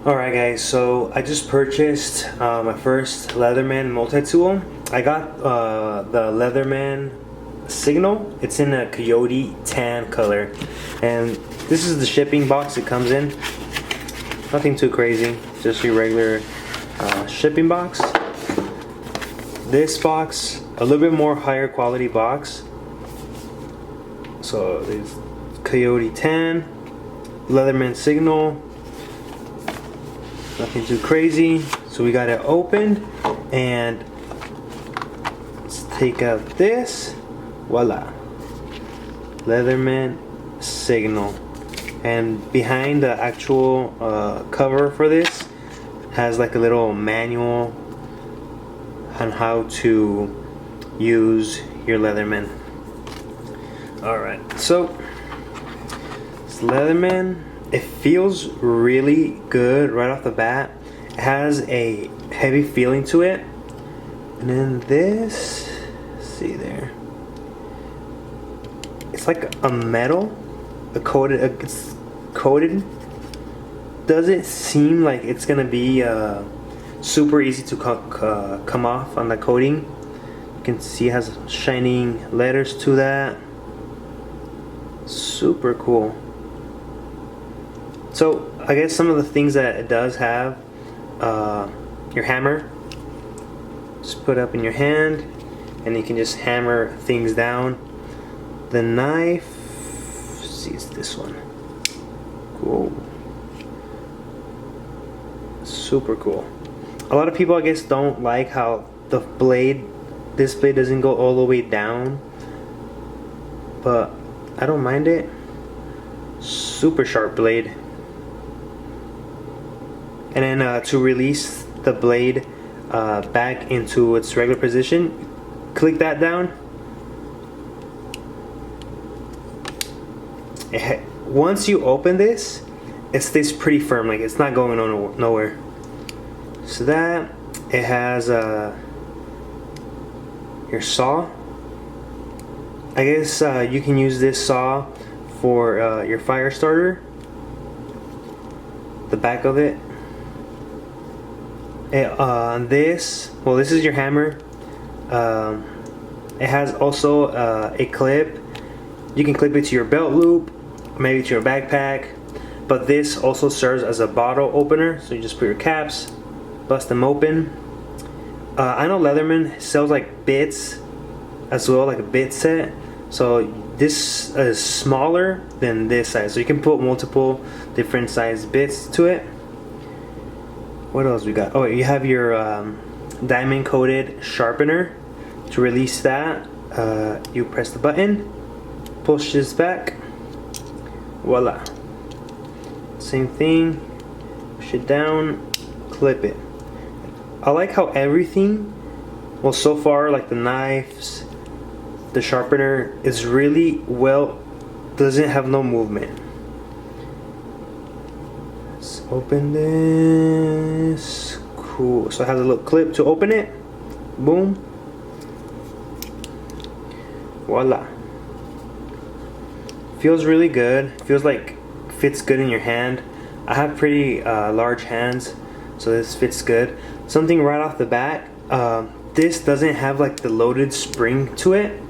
Alright guys, so I just purchased my first Leatherman multi-tool. I got the Leatherman Signal. It's in a coyote tan color. And this is the shipping box it comes in. Nothing too crazy, just your regular shipping box. This box, a little bit more higher quality box. So there's coyote tan, Leatherman Signal. Nothing too crazy. So we got it opened, and let's take out this. Voila, Leatherman Signal. And behind the actual cover for this has like a little manual on how to use your Leatherman. Alright, so it's Leatherman. It feels really good right off the bat. It has a heavy feeling to it. And then this, see there, it's like a metal, it's coated. Doesn't seem like it's gonna be super easy to come off on the coating. You can see it has shining letters to that. Super cool. So I guess some of the things that it does have, your hammer, just put up in your hand and you can just hammer things down. The knife, see, it's this one. Cool. Super cool. A lot of people, I guess, don't like how the blade, this blade doesn't go all the way down, but I don't mind it. Super sharp blade. And then to release the blade back into its regular position, click that down. Once you open this, it stays pretty firm, like it's not going nowhere. So that, it has your saw. I guess you can use this saw for your fire starter. The back of it. This is your hammer. It has also a clip. You can clip it to your belt loop, maybe to your backpack, but this also serves as a bottle opener. So you just put your caps, bust them open. I know Leatherman sells like bits as well, like a bit set. So this is smaller than this size, so you can put multiple different size bits to it. What else we got? Oh, you have your diamond coated sharpener. To release that, you press the button, push this back, voila. Same thing, push it down, clip it. I like how everything, well, so far, like the knives, the sharpener is really well, doesn't have no movement. Let's open this. Cool. So it has a little clip to open it. Boom. Voila. Feels really good. Feels like fits good in your hand. I have pretty large hands, so this fits good. Something right off the bat, this doesn't have like the loaded spring to it.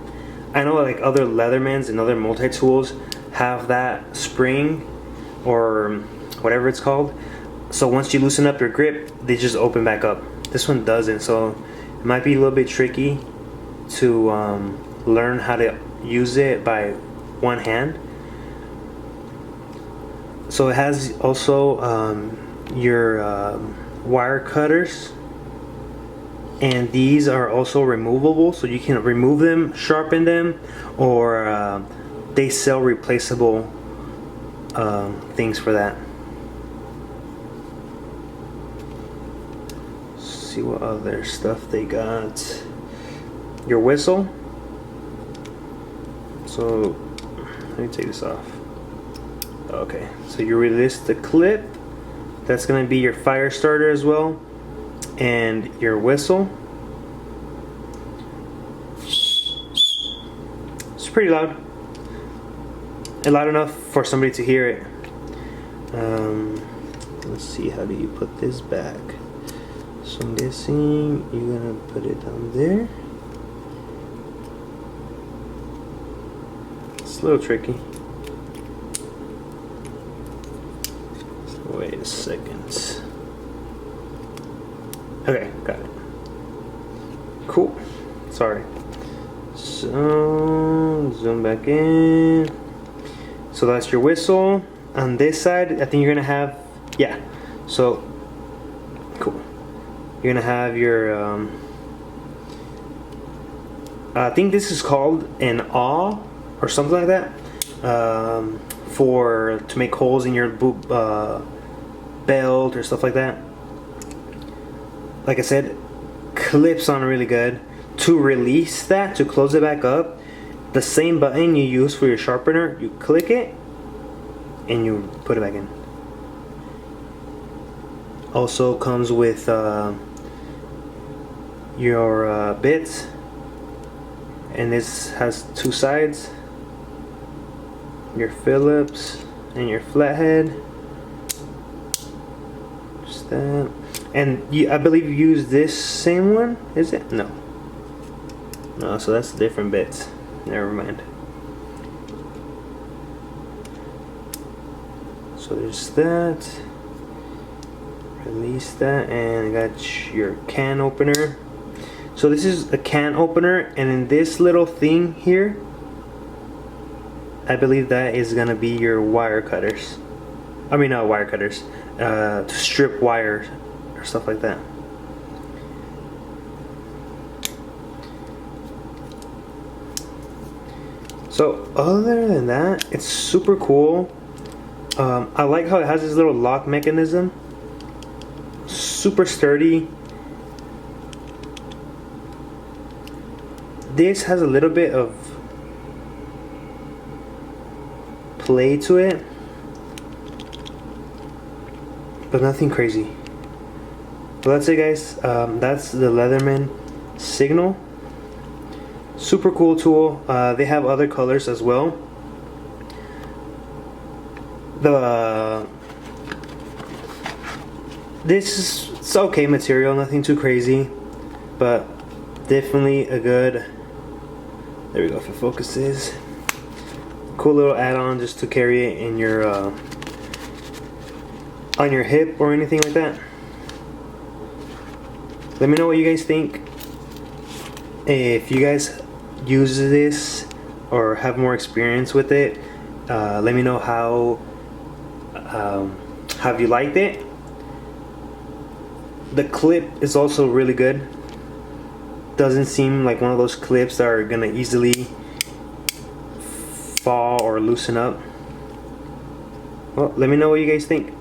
I know like other Leathermans and other multi-tools have that spring or whatever it's called. So once you loosen up your grip, they just open back up. This one doesn't, so it might be a little bit tricky to learn how to use it by one hand. So it has also your wire cutters, and these are also removable, so you can remove them, sharpen them, or they sell replaceable things for that. See what other stuff they got. Your whistle. So let me take this off. Okay, so you release the clip. That's going to be your fire starter as well, and your whistle. It's pretty loud. And loud enough for somebody to hear it. Let's see, how do you put this back? So I'm guessing you're gonna put it down there. It's a little tricky. Wait a second. Okay, got it. Cool. Sorry. So zoom back in. So that's your whistle. On this side, I think you're gonna have, yeah. So cool. You're gonna have your I think this is called an awl or something like that, for to make holes in your belt or stuff like that. Like I said, clips on really good. To release that, to close it back up, the same button you use for your sharpener, you click it and you put it back in. Also comes with your bits, and this has two sides, your Phillips and your flathead. Just that. And I believe you use this same one, is it? No, so that's different bits. Never mind. So there's that. Release that, and I got your can opener. So this is a can opener, and in this little thing here, I believe that is gonna be your wire cutters. I mean, not wire cutters, to strip wire or stuff like that. So other than that, it's super cool. I like how it has this little lock mechanism. Super sturdy. This has a little bit of play to it, but nothing crazy. Well, that's it, guys. That's the Leatherman Signal. Super cool tool. They have other colors as well. This is, it's okay material, nothing too crazy, but definitely a good, there we go, if it focuses, cool little add-on just to carry it in your on your hip or anything like that. Let me know what you guys think. If you guys use this or have more experience with it, let me know how have you liked it. The clip is also really good. Doesn't seem like one of those clips that are gonna easily fall or loosen up. Well, let me know what you guys think.